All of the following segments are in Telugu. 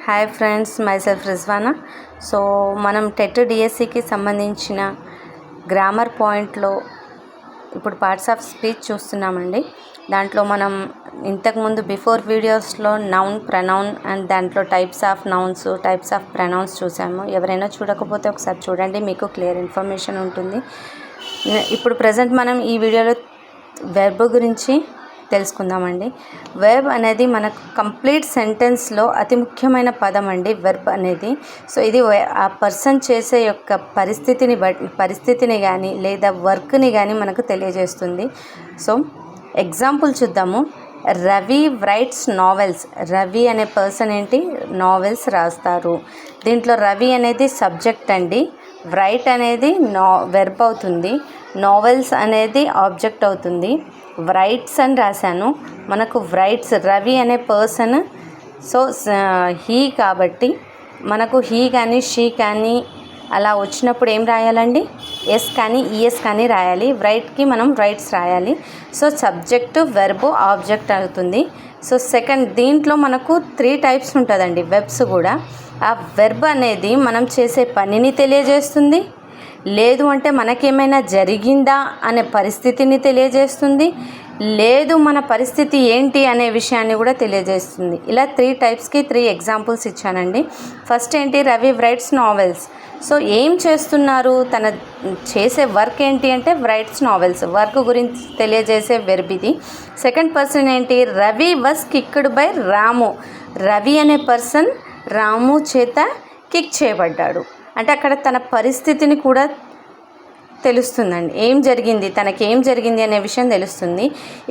Hi friends, myself Rizwana. So మనం టెట్ డిఎస్సికి సంబంధించిన గ్రామర్ పాయింట్లో ఇప్పుడు పార్ట్స్ ఆఫ్ స్పీచ్ చూస్తున్నామండి. దాంట్లో మనం ఇంతకుముందు బిఫోర్ వీడియోస్లో నౌన్, ప్రనౌన్ అండ్ దాంట్లో types of nouns, types of pronouns చూసాము. ఎవరైనా చూడకపోతే ఒకసారి చూడండి, మీకు క్లియర్ ఇన్ఫర్మేషన్ ఉంటుంది. ఇప్పుడు ప్రజెంట్ మనం ఈ వీడియోలో వెర్బ్ గురించి తెలుసుకుందామండి. వెర్బ్ అనేది మనకు కంప్లీట్ సెంటెన్స్లో అతి ముఖ్యమైన పదం అండి వెర్బ్ అనేది. సో ఇది ఆ పర్సన్ చేసే యొక్క పరిస్థితిని కానీ లేదా వర్క్ని కానీ మనకు తెలియజేస్తుంది. సో ఎగ్జాంపుల్ చూద్దాము. Ravi writes novels. రవి అనే పర్సన్ ఏంటి, నావెల్స్ రాస్తారు. దీంట్లో రవి అనేది సబ్జెక్ట్ అండి, రైట్ అనేది వెర్బ్ అవుతుంది, నావెల్స్ అనేది ఆబ్జెక్ట్ అవుతుంది. రైట్స్ అని రాశాను, మనకు రైట్స్ రవి అనే పర్సన్. సో హీ కాబట్టి మనకు హీ కానీ షీ కానీ అలా వచ్చినప్పుడు ఏం రాయాలండి, ఎస్ కానీ ఈఎస్ కానీ రాయాలి. రైట్కి మనం రైట్స్ రాయాలి. సో సబ్జెక్టు, వెర్బ్, ఆబ్జెక్ట్ అవుతుంది. సో సెకండ్, దీంట్లో మనకు 3 టైప్స్ ఉంటుందండి వెర్బ్స్ కూడా. ఆ వెర్బ్ అనేది మనం చేసే పనిని తెలియజేస్తుంది, లేదు అంటే మనకేమైనా జరిగిందా అనే పరిస్థితిని తెలియజేస్తుంది, లేదు మన పరిస్థితి ఏంటి అనే విషయాన్ని కూడా తెలియజేస్తుంది. ఇలా 3 టైప్స్కి 3 ఎగ్జాంపుల్స్ ఇచ్చానండి. ఫస్ట్ ఏంటి, రవి రైట్స్ నావెల్స్. సో ఏం చేస్తున్నారు, తన చేసే వర్క్ ఏంటి అంటే రైట్స్ నావెల్స్, వర్క్ గురించి తెలియజేసే వెర్బ్ ఇది. సెకండ్ పర్సన్ ఏంటి, రవి వాస్ కిక్డ్ బై రాము. రవి అనే పర్సన్ రాము చేత కిక్ చేయబడ్డాడు అంటే అక్కడ తన పరిస్థితిని కూడా తెలుస్తుందండి. ఏం జరిగింది, తనకి ఏం జరిగింది అనే విషయం తెలుస్తుంది.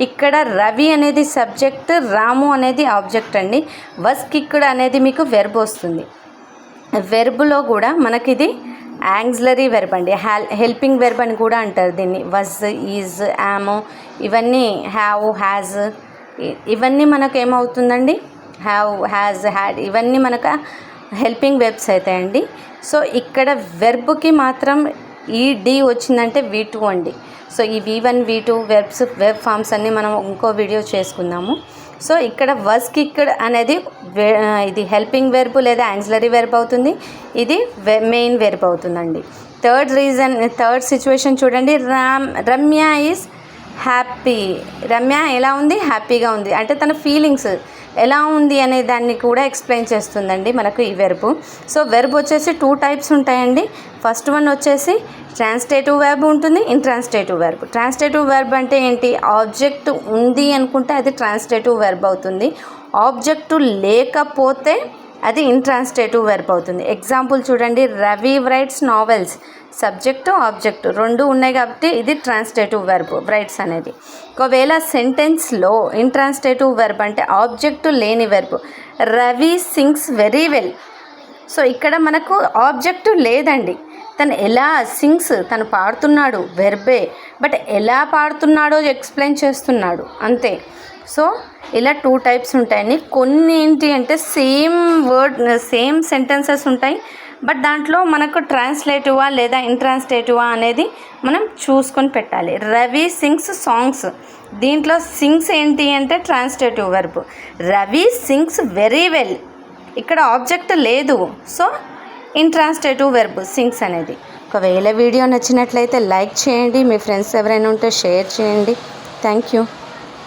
ఇక్కడ రవి అనేది సబ్జెక్ట్, రాము అనేది ఆబ్జెక్ట్ అండి. వస్ కిక్డ్ అనేది మీకు వెర్బ్ వస్తుంది. వెర్బ్లో కూడా మనకి ఇది యాంగ్జిలరీ వెర్బ్ అండి, హెల్పింగ్ వెర్బ్ అని కూడా అంటారు దీన్ని. వస్, ఈజ్, యామ్, ఇవన్నీ హ్యావ్, హ్యాజ్, ఇవన్నీ మనకు ఏమవుతుందండి, హ్యావ్, హ్యాజ్, హ్యాడ్, ఇవన్నీ మనకు హెల్పింగ్ వెర్బ్స్ అవుతాయండి. సో ఇక్కడ వెర్బ్కి మాత్రం ఈ డి వచ్చిందంటే V2 అండి. సో ఈ V1, V2 వెర్బ్ ఫామ్స్ అన్నీ మనం ఇంకో వీడియో చేసుకుందాము. సో ఇక్కడ వాస్ కిక్డ్ అనేది ఇది హెల్పింగ్ వెర్బ్ లేదా యాంగ్జిలరీ వెర్బ్ అవుతుంది, ఇది మెయిన్ వెర్బ్ అవుతుందండి. థర్డ్ సిచ్యువేషన్ చూడండి. Ramya is happy. రమ్య ఎలా ఉంది, హ్యాపీగా ఉంది అంటే తన ఫీలింగ్స్ ఎలా ఉంది అనే దాన్ని కూడా ఎక్స్ప్లెయిన్ చేస్తుందండి మనకు ఈ వెర్బ్. సో వెర్బ్ వచ్చేసి 2 టైప్స్ ఉంటాయండి. ఫస్ట్ వన్ వచ్చేసి ట్రాన్స్లేటివ్ వెర్బ్ ఉంటుంది, ఇంట్రాన్స్లేటివ్ వెర్బ్. ట్రాన్స్లేటివ్ వెర్బ్ అంటే ఏంటి, ఆబ్జెక్ట్ ఉంది అనుకుంటే అది ట్రాన్స్లేటివ్ వెర్బ్ అవుతుంది, ఆబ్జెక్టు లేకపోతే అది ఇంట్రాన్స్లేటివ్ వెర్బ్ అవుతుంది. ఎగ్జాంపుల్ చూడండి, Ravi writes novels, subject, object 2 ఉన్నాయి కాబట్టి ఇది ట్రాన్స్లేటివ్ వెర్బ్ రైట్స్ అనేది. ఒకవేళ సెంటెన్స్లో ఇంట్రాన్స్లేటివ్ వెర్బ్ అంటే ఆబ్జెక్టు లేని verb. Ravi sings very well. So ఇక్కడ మనకు ఆబ్జెక్టు లేదండి, తను ఎలా సింగ్స్, తను పాడుతున్నాడు వెర్బే, బట్ ఎలా పాడుతున్నాడో ఎక్స్ప్లెయిన్ చేస్తున్నాడు అంతే. సో ఇలా 2 టైప్స్ ఉంటాయండి. కొన్ని ఏంటి అంటే సేమ్ సెంటెన్సెస్ ఉంటాయి, బట్ దాంట్లో మనకు ట్రాన్స్లేటివా లేదా ఇంట్రాన్స్లేటివా అనేది మనం చూసుకొని పెట్టాలి. రవి సింగ్స్ సాంగ్స్, దీంట్లో సింగ్స్ ఏంటి అంటే translative verb. Ravi sings very well, ఇక్కడ ఆబ్జెక్ట్ లేదు, సో ఇంట్రాన్స్లేటివ్ వెర్బ్ సింగ్స్ అనేది. ఒకవేళ వీడియో నచ్చినట్లయితే లైక్ చేయండి, మీ ఫ్రెండ్స్ ఎవరైనా ఉంటే షేర్ చేయండి. Thank you.